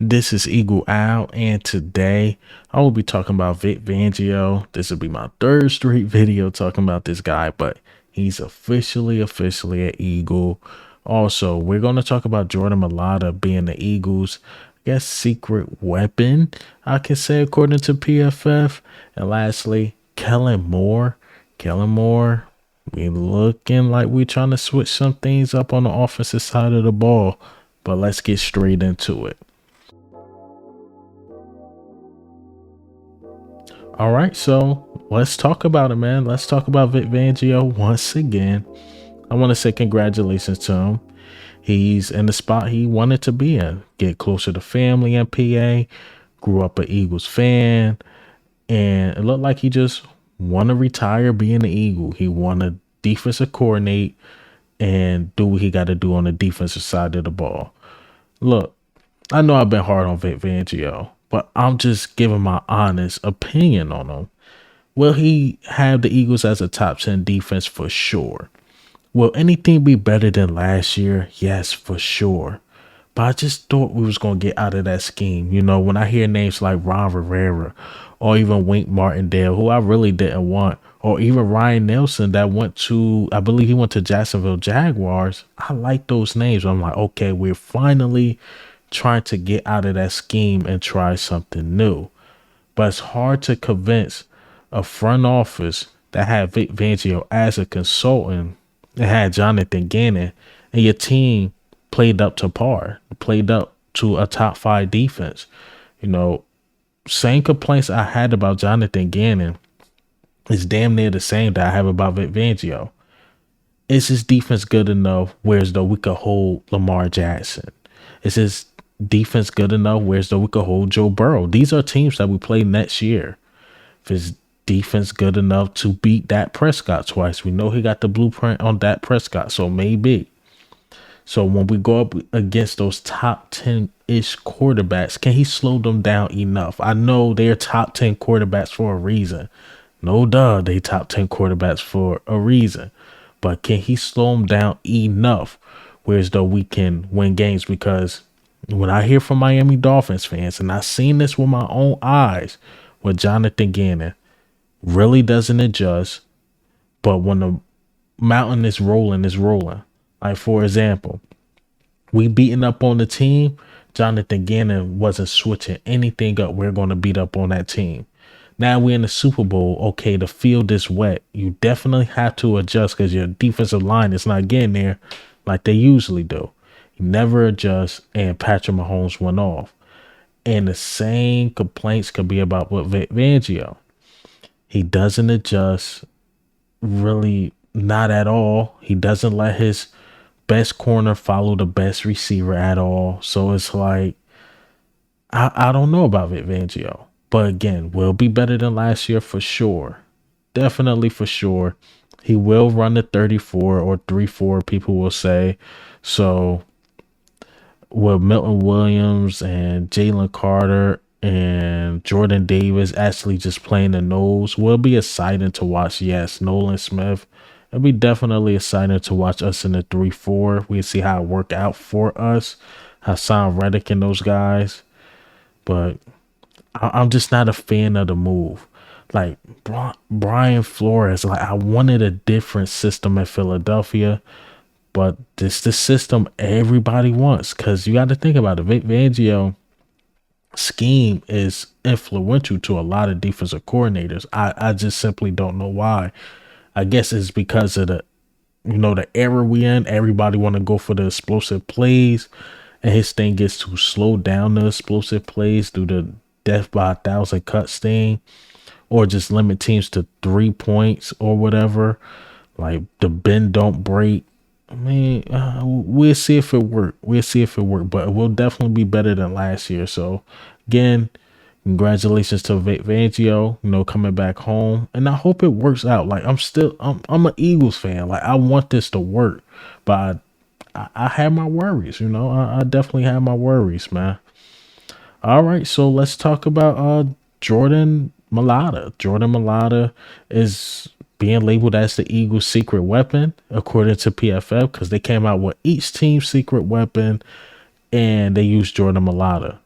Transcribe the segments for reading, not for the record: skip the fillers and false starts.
This is Eagle Owl, and today I will be talking about Vic Fangio. This will be my third straight video talking about this guy, but he's officially an Eagle. Also, we're going to talk about Jordan Mailata being the Eagles' secret weapon, I can say, according to PFF. And lastly, Kellen Moore. Kellen Moore, we looking like we trying to switch some things up on the offensive side of the ball, but let's get straight into it. All right, so let's talk about it, man. Let's talk about Vic Fangio once again. I want to say congratulations to him. He's in the spot he wanted to be in. Get closer to family in PA. Grew up an Eagles fan, and it looked like he just want to retire being an Eagle. He want to defensive coordinate and do what he got to do on the defensive side of the ball. Look, I know I've been hard on Vic Fangio, but I'm just giving my honest opinion on him. Will he have the Eagles as a top 10 defense? For sure. Will anything be better than last year? Yes, for sure. But I just thought we was going to get out of that scheme. You know, when I hear names like Ron Rivera or even Wink Martindale, who I really didn't want, or even Ryan Nelson that went to, I believe he went to Jacksonville Jaguars. I like those names. I'm like, okay, we're finally trying to get out of that scheme and try something new. But it's hard to convince a front office that had Vic Fangio as a consultant and had Jonathan Gannon, and your team played up to par, played up to a top 5 defense. You know, same complaints I had about Jonathan Gannon is damn near the same that I have about Vic Fangio. Is his defense good enough whereas though we could hold Lamar Jackson? Is his defense good enough whereas though we could hold Joe Burrow? These are teams that we play next year. If his defense good enough to beat Dak Prescott twice, we know he got the blueprint on Dak Prescott, so maybe. So when we go up against those top 10-ish quarterbacks, can he slow them down enough? I know they're top 10 quarterbacks for a reason. No duh, they top 10 quarterbacks for a reason. But can he slow them down enough whereas though we can win games? Because when I hear from Miami Dolphins fans, and I've seen this with my own eyes, with Jonathan Gannon, really doesn't adjust, but when the mountain is rolling, it's rolling. Like, for example, we beating up on the team. Jonathan Gannon wasn't switching anything up. We're going to beat up on that team. Now we're in the Super Bowl. Okay, the field is wet. You definitely have to adjust because your defensive line is not getting there like they usually do. You never adjust, and Patrick Mahomes went off. And the same complaints could be about what Vic Fangio. He doesn't adjust, really, not at all. He doesn't let his best corner follow the best receiver at all. So it's like, I don't know about Vic Fangio. But again, will be better than last year for sure. Definitely for sure. He will run the 34 or 3-4, people will say. So with Milton Williams and Jalen Carter and Jordan Davis actually just playing the nose will be exciting to watch. Yes, Nolan Smith. It'll be definitely exciting to watch us in the 3-4. We'll see how it work out for us. Hassan Reddick and those guys. But I'm just not a fan of the move. Like Brian Flores, like I wanted a different system in Philadelphia, but this the system everybody wants. Because you got to think about it. Vic Fangio scheme is influential to a lot of defensive coordinators. I just simply don't know why. I guess it's because of the era we in. Everybody want to go for the explosive plays, and his thing gets to slow down the explosive plays through the death by 1,000 cuts thing, or just limit teams to 3 points or whatever. Like the bend don't break. I mean, we'll see if it worked. But it will definitely be better than last year. So again, congratulations to Vic Fangio, coming back home, and I hope it works out. Like I'm an Eagles fan. Like I want this to work, but I have my worries. I definitely have my worries, man. All right, so let's talk about Jordan Mailata. Jordan Mailata is being labeled as the Eagles' secret weapon, according to PFF, because they came out with each team's secret weapon, and they used Jordan Mailata.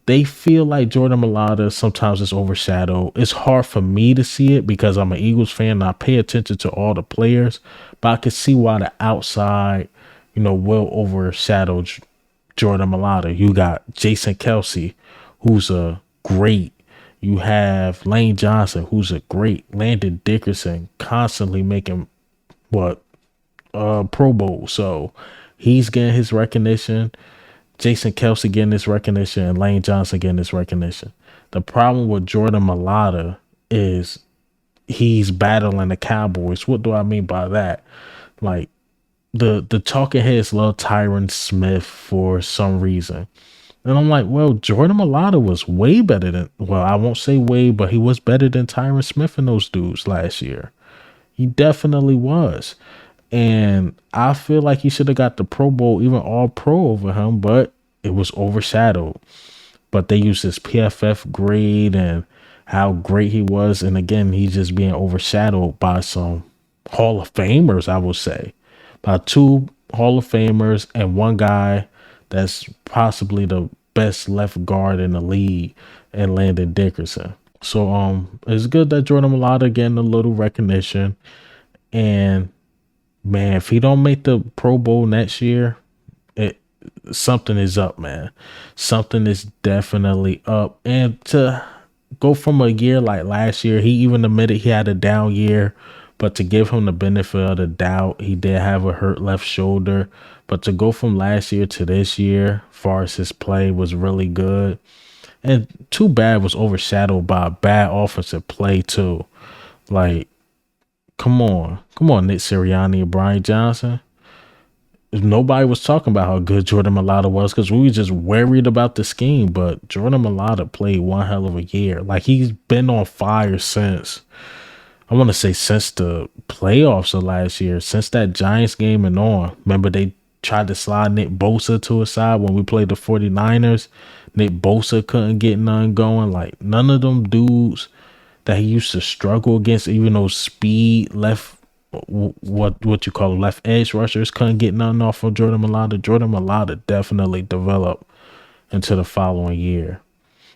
they feel like Jordan Mailata sometimes is overshadowed. It's hard for me to see it because I'm an Eagles fan and I pay attention to all the players, but I can see why the outside, will overshadow Jordan Mailata. You got Jason Kelsey, who's a great. You have Lane Johnson, who's a great. Landon Dickerson, constantly making what Pro Bowl. So he's getting his recognition. Jason Kelsey getting this recognition and Lane Johnson getting this recognition. The problem with Jordan Mailata is he's battling the Cowboys. What do I mean by that? Like the talking heads love Tyron Smith for some reason. And I'm like, well, Jordan Mailata was way better than, well, I won't say way, but he was better than Tyron Smith and those dudes last year. He definitely was. And I feel like he should have got the Pro Bowl, even all pro over him, but it was overshadowed. But they used his PFF grade and how great he was. And again, he's just being overshadowed by some Hall of Famers, I would say. By two Hall of Famers and one guy that's possibly the best left guard in the league, and Landon Dickerson. So it's good that Jordan Mailata getting a little recognition. And man, if he don't make the Pro Bowl next year, something is up, man. Something is definitely up. And to go from a year like last year, he even admitted he had a down year, but to give him the benefit of the doubt, he did have a hurt left shoulder. But to go from last year to this year, as far as his play, was really good. And too bad was overshadowed by bad offensive play too. Like, come on, Nick Sirianni and Brian Johnson. Nobody was talking about how good Jordan Mailata was because we were just worried about the scheme. But Jordan Mailata played one hell of a year. Like, he's been on fire since, I want to say, since the playoffs of last year, since that Giants game and on. Remember, they tried to slide Nick Bosa to his side when we played the 49ers. Nick Bosa couldn't get none going. Like, none of them dudes that he used to struggle against, even those speed left, what you call them, left edge rushers, couldn't get nothing off of Jordan Mailata. Jordan Mailata definitely developed into the following year.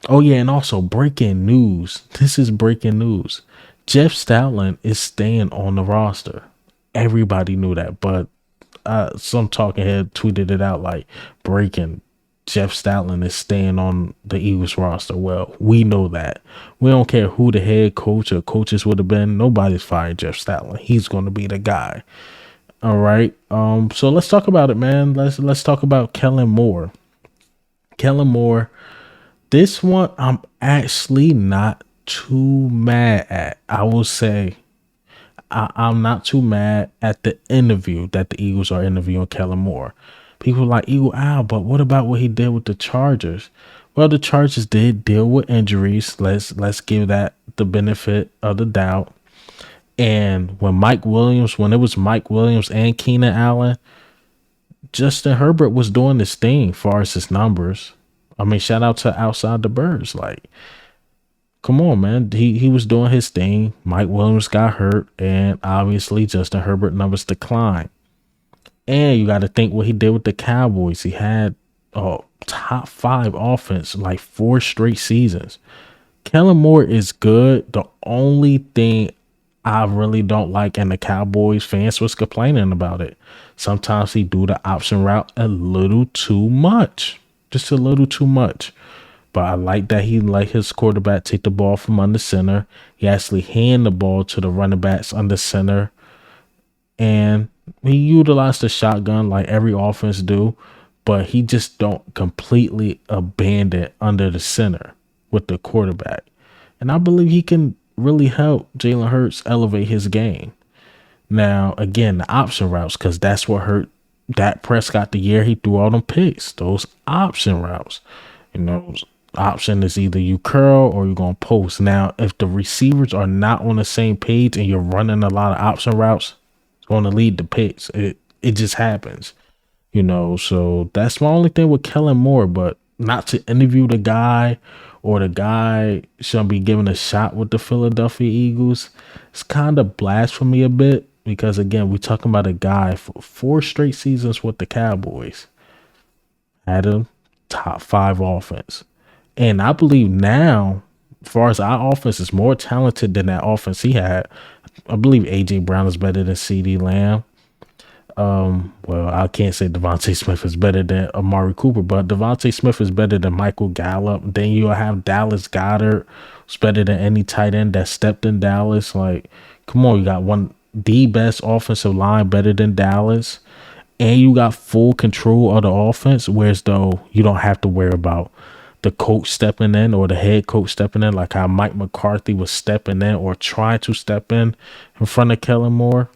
Oh yeah, and also breaking news. This is breaking news. Jeff Stoutland is staying on the roster. Everybody knew that, but some talking head tweeted it out like breaking. Jeff Stoutland is staying on the Eagles roster. Well, we know that. We don't care who the head coach or coaches would have been. Nobody's firing Jeff Stoutland. He's going to be the guy. All right. So let's talk about it, man. Let's talk about Kellen Moore. Kellen Moore. This one I'm actually not too mad at. I will say I'm not too mad at the interview that the Eagles are interviewing Kellen Moore. People like Eagle Owl, but what about what he did with the Chargers? Well, the Chargers did deal with injuries. Let's give that the benefit of the doubt. And when it was Mike Williams and Keenan Allen, Justin Herbert was doing this thing as far as his numbers. I mean, shout out to Outside the Birds. Like, come on, man. He was doing his thing. Mike Williams got hurt, and obviously Justin Herbert numbers declined. And you got to think what he did with the Cowboys. He had a top 5 offense like 4 straight seasons. Kellen Moore is good. The only thing I really don't like, and the Cowboys fans was complaining about it, sometimes he do the option route a little too much. Just a little too much. But I like that he let his quarterback take the ball from under center. He actually hand the ball to the running backs under center. And he utilized the shotgun like every offense do, but he just don't completely abandon under the center with the quarterback. And I believe he can really help Jalen Hurts elevate his game. Now, again, the option routes, because that's what hurt Dak Prescott the year he threw all them picks. Those option routes. Option is either you curl or you're going to post. Now, if the receivers are not on the same page and you're running a lot of option routes, going to lead the picks. It just happens, so that's my only thing with Kellen Moore. But not to interview the guy, or the guy shouldn't be given a shot with the Philadelphia Eagles. It's kind of blasphemy a bit, because again, we're talking about a guy for 4 straight seasons with the Cowboys, had a top 5 offense, And I believe now, as far as our offense is more talented than that offense he had. I believe AJ Brown is better than CD Lamb. Well, I can't say Devontae Smith is better than Amari Cooper, but Devontae Smith is better than Michael Gallup. Then you'll have Dallas Goedert, who's better than any tight end that stepped in Dallas. Like, come on, you got the best offensive line better than Dallas, and you got full control of the offense. Whereas though you don't have to worry about the coach stepping in or the head coach stepping in, like how Mike McCarthy was stepping in or trying to step in front of Kellen Moore.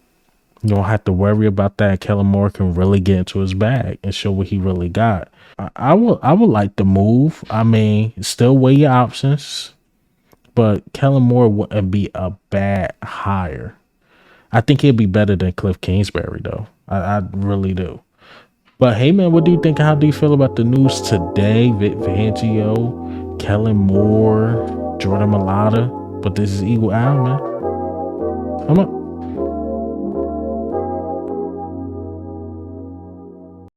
You don't have to worry about that. Kellen Moore can really get into his bag and show what he really got. I would like to move. I mean, still weigh your options, but Kellen Moore wouldn't be a bad hire. I think he'd be better than Cliff Kingsbury though. I really do. But hey man, what do you think? How do you feel about the news today? Vic Fangio, Kellen Moore, Jordan Mailata. But this is Eagle Eye, man. I'm up.